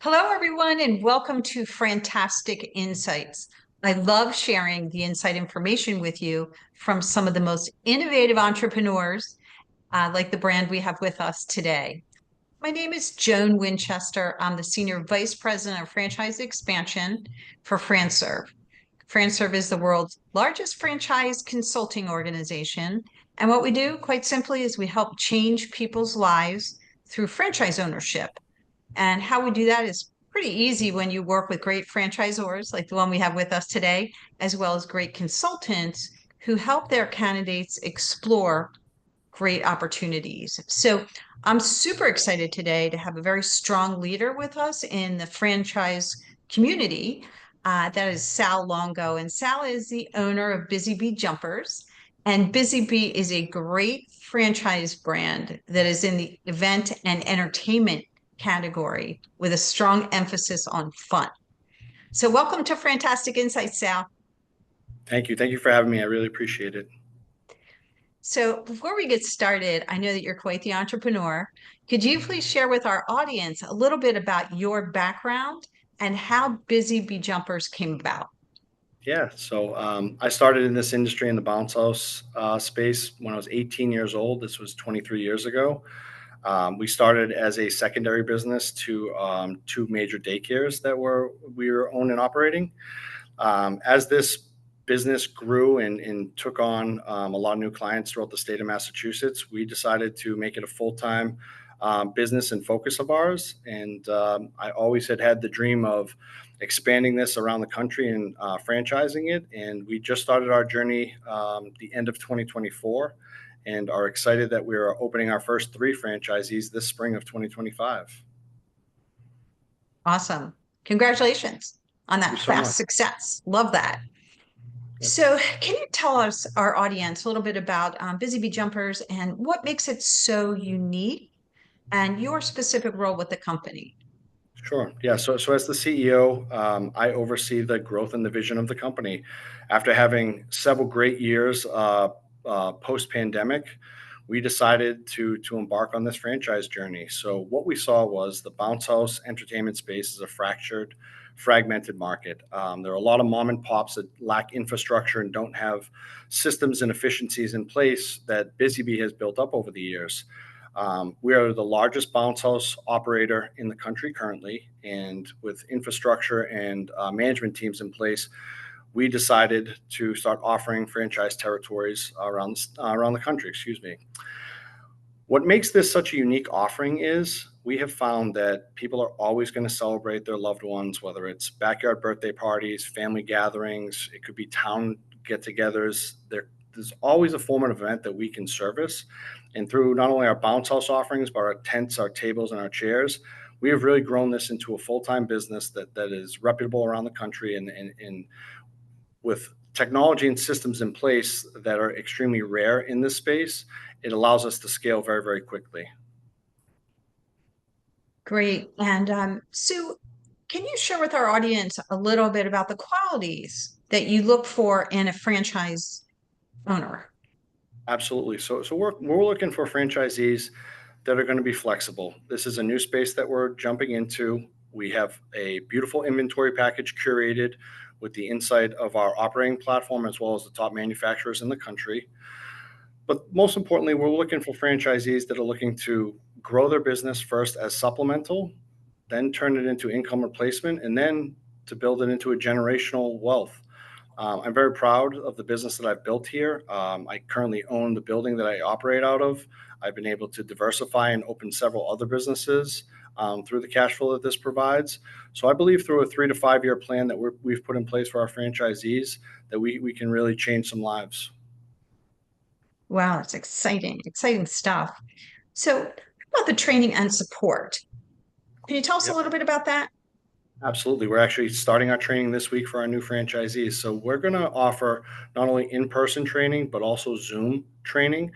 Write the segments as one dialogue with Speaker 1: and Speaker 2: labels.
Speaker 1: Hello, everyone, and welcome to FranTastic InSights. I love sharing the insight information with you from some of the most innovative entrepreneurs, like the brand we have with us today. My name is Joan Winchester. I'm the Senior Vice President of Franchise Expansion for FranServe. FranServe is the world's largest franchise consulting organization. And what we do, quite simply, is we help change people's lives through franchise ownership. And how we do that is pretty easy when you work with great franchisors like the one we have with us today, as well as great consultants who help their candidates explore great opportunities. So I'm super excited today to have a very strong leader with us in the franchise community. That is Sal Longo. And Sal is the owner of Busy Bee Jumpers. And Busy Bee is a great franchise brand that is in the event and entertainment category with a strong emphasis on fun. So welcome to FranTastic InSights, Sal.
Speaker 2: Thank you. Thank you for having me. I really appreciate it.
Speaker 1: So before we get started, I know that you're quite the entrepreneur. Could you please share with our audience a little bit about your background and how Busy Bee Jumpers came about?
Speaker 2: I started in this industry in the bounce house space when I was 18 years old. This was 23 years ago. We started as a secondary business to two major daycares that we were owned and operating. As this business grew and took on a lot of new clients throughout the state of Massachusetts, we decided to make it a full-time business and focus of ours. And I always had the dream of expanding this around the country and franchising it. And we just started our journey the end of 2024 and are excited that we are opening our first 3 franchisees this spring of 2025.
Speaker 1: Awesome. Congratulations on
Speaker 2: Thank you
Speaker 1: that
Speaker 2: so
Speaker 1: fast
Speaker 2: much.
Speaker 1: success. Love that.
Speaker 2: Yep.
Speaker 1: So, can you tell us, our audience, a little bit about Busy Bee Jumpers and what makes it so unique and your specific role with the company?
Speaker 2: Sure. Yeah. So as the CEO, I oversee the growth and the vision of the company. After having several great years post pandemic, we decided to embark on this franchise journey. So what we saw was the bounce house entertainment space is a fragmented market. There are a lot of mom and pops that lack infrastructure and don't have systems and efficiencies in place that Busy Bee has built up over the years. We are the largest bounce house operator in the country currently, and with infrastructure and management teams in place, we decided to start offering franchise territories around the country. Excuse me. What makes this such a unique offering is we have found that people are always going to celebrate their loved ones, whether it's backyard birthday parties, family gatherings, it could be town get-togethers. There's always a form of event that we can service. And through not only our bounce house offerings, but our tents, our tables, and our chairs, we have really grown this into a full-time business that is reputable around the country and with technology and systems in place that are extremely rare in this space, it allows us to scale very, very quickly.
Speaker 1: Great. And Sue, can you share with our audience a little bit about the qualities that you look for in a franchise owner?
Speaker 2: Absolutely. So we're looking for franchisees that are going to be flexible. This is a new space that we're jumping into. We have a beautiful inventory package curated with the insight of our operating platform as well as the top manufacturers in the country. But most importantly, we're looking for franchisees that are looking to grow their business first as supplemental, then turn it into income replacement, and then to build it into a generational wealth. I'm very proud of the business that I've built here. I currently own the building that I operate out of. I've been able to diversify and open several other businesses through the cash flow that this provides. So I believe through a 3 to 5 year plan that we've put in place for our franchisees that we can really change some lives.
Speaker 1: Wow, it's exciting, exciting stuff. So, how about the training and support? Can you tell us a
Speaker 2: Yep.
Speaker 1: little bit about that?
Speaker 2: Absolutely. We're actually starting our training this week for our new franchisees. So we're going to offer not only in-person training, but also Zoom training.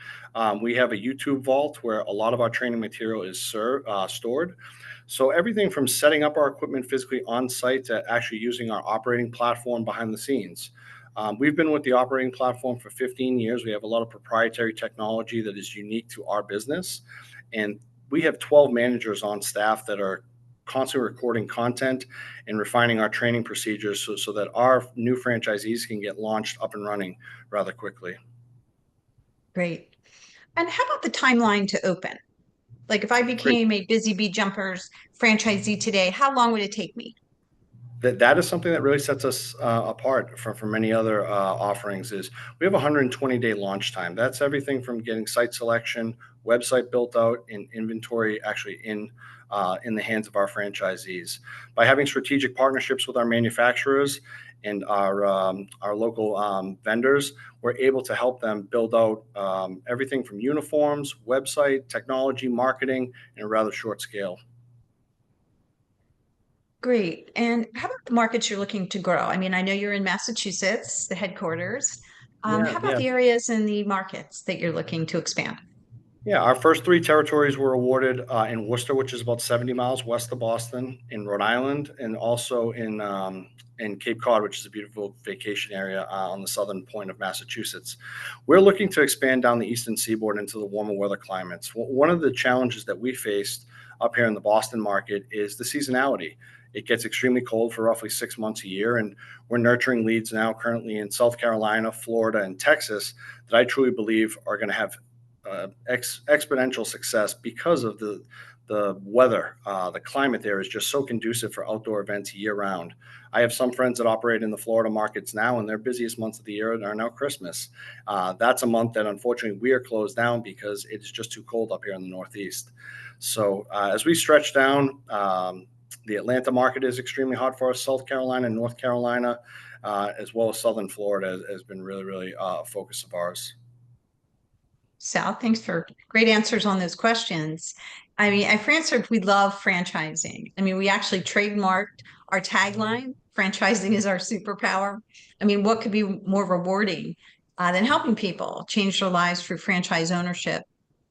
Speaker 2: We have a YouTube vault where a lot of our training material is stored. So everything from setting up our equipment physically on site to actually using our operating platform behind the scenes. We've been with the operating platform for 15 years. We have a lot of proprietary technology that is unique to our business. And we have 12 managers on staff that are constantly recording content and refining our training procedures so that our new franchisees can get launched up and running rather quickly.
Speaker 1: Great. And how about the timeline to open? Like if I
Speaker 2: Great.
Speaker 1: became a Busy Bee Jumpers franchisee today, how long would it take me?
Speaker 2: That is something that really sets us apart from many other offerings. Is we have a 120-day launch time. That's everything from getting site selection, website built out, and inventory actually in the hands of our franchisees. By having strategic partnerships with our manufacturers and our local vendors, we're able to help them build out everything from uniforms, website, technology, marketing in a rather short scale.
Speaker 1: Great. And how about the markets you're looking to grow? I mean, I know you're in Massachusetts, the headquarters.
Speaker 2: Yeah,
Speaker 1: How about
Speaker 2: yeah.
Speaker 1: the areas and the markets that you're looking to expand?
Speaker 2: Yeah, our first three territories were awarded in Worcester, which is about 70 miles west of Boston, in Rhode Island, and also in Cape Cod, which is a beautiful vacation area on the southern point of Massachusetts. We're looking to expand down the eastern seaboard into the warmer weather climates. One of the challenges that we faced up here in the Boston market is the seasonality. It gets extremely cold for roughly 6 months a year, and we're nurturing leads now currently in South Carolina, Florida, and Texas that I truly believe are going to have exponential success because of the weather. The climate there is just so conducive for outdoor events year round. I have some friends that operate in the Florida markets now, and their busiest months of the year are now Christmas. That's a month that unfortunately we are closed down because it's just too cold up here in the Northeast. So as we stretch down, the Atlanta market is extremely hot for us. South Carolina and North Carolina, as well as Southern Florida, has been really a focus of ours.
Speaker 1: Sal, thanks for great answers on those questions. I mean, at FranServe, we love franchising. I mean, we actually trademarked our tagline, franchising is our superpower. I mean, what could be more rewarding than helping people change their lives through franchise ownership?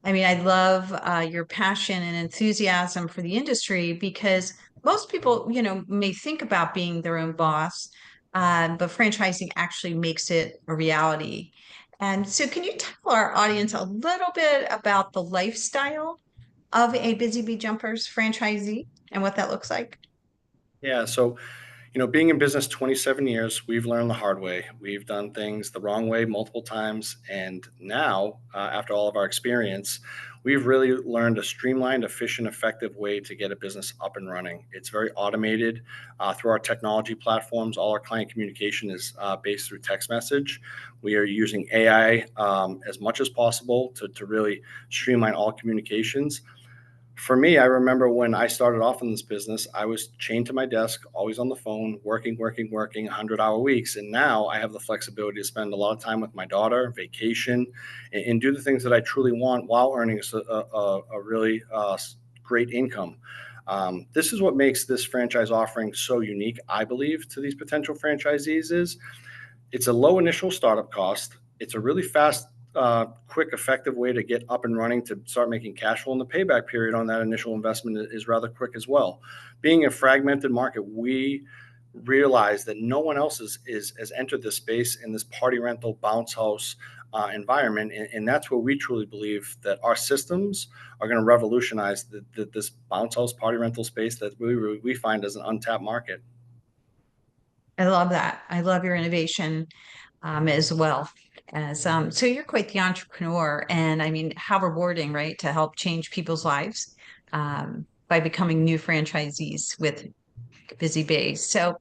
Speaker 1: I mean, I love your passion and enthusiasm for the industry because most people, may think about being their own boss, but franchising actually makes it a reality. And so, can you tell our audience a little bit about the lifestyle of a Busy Bee Jumpers franchisee and what that looks like?
Speaker 2: Yeah, so being in business 27 years, we've learned the hard way. We've done things the wrong way multiple times. And now, after all of our experience, we've really learned a streamlined, efficient, effective way to get a business up and running. It's very automated through our technology platforms. All our client communication is based through text message. We are using AI as much as possible to really streamline all communications. For me, I remember when I started off in this business, I was chained to my desk, always on the phone, working, 100-hour weeks. And now I have the flexibility to spend a lot of time with my daughter, vacation, and do the things that I truly want while earning a really great income. This is what makes this franchise offering so unique, I believe, to these potential franchisees is it's a low initial startup cost. It's a really fast, quick, effective way to get up and running to start making cash flow. And the payback period on that initial investment is rather quick as well. Being a fragmented market, we realize that no one else has entered this space in this party rental bounce house environment. And that's where we truly believe that our systems are going to revolutionize this bounce house party rental space that we find as an untapped market.
Speaker 1: I love that. I love your innovation as well. As so you're quite the entrepreneur, and I mean, how rewarding, right, to help change people's lives by becoming new franchisees with Busy Bees. So,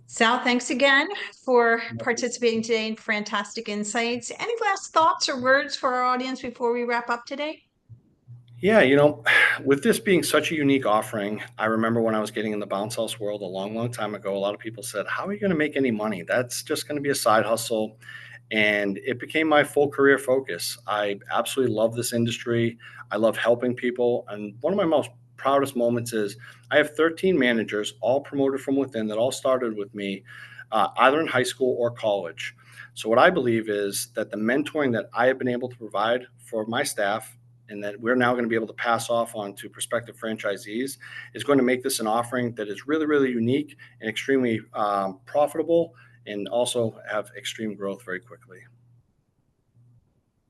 Speaker 1: Sal, thanks again for participating today in FranTastic Insights. Any last thoughts or words for our audience before we wrap up today?
Speaker 2: Yeah, with this being such a unique offering, I remember when I was getting in the bounce house world a long, long time ago, a lot of people said, how are you going to make any money? That's just going to be a side hustle. And it became my full career focus. I absolutely love this industry. I love helping people. And one of my most proudest moments is I have 13 managers, all promoted from within, that all started with me, either in high school or college. So what I believe is that the mentoring that I have been able to provide for my staff and that we're now going to be able to pass off on to prospective franchisees is going to make this an offering that is really, really unique and extremely profitable and also have extreme growth very quickly.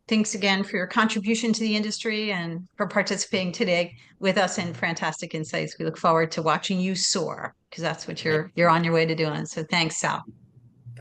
Speaker 1: Thanks again for your contribution to the industry and for participating today with us in FranTastic InSights. We look forward to watching you soar because that's what you're on your way to doing. So thanks, Sal.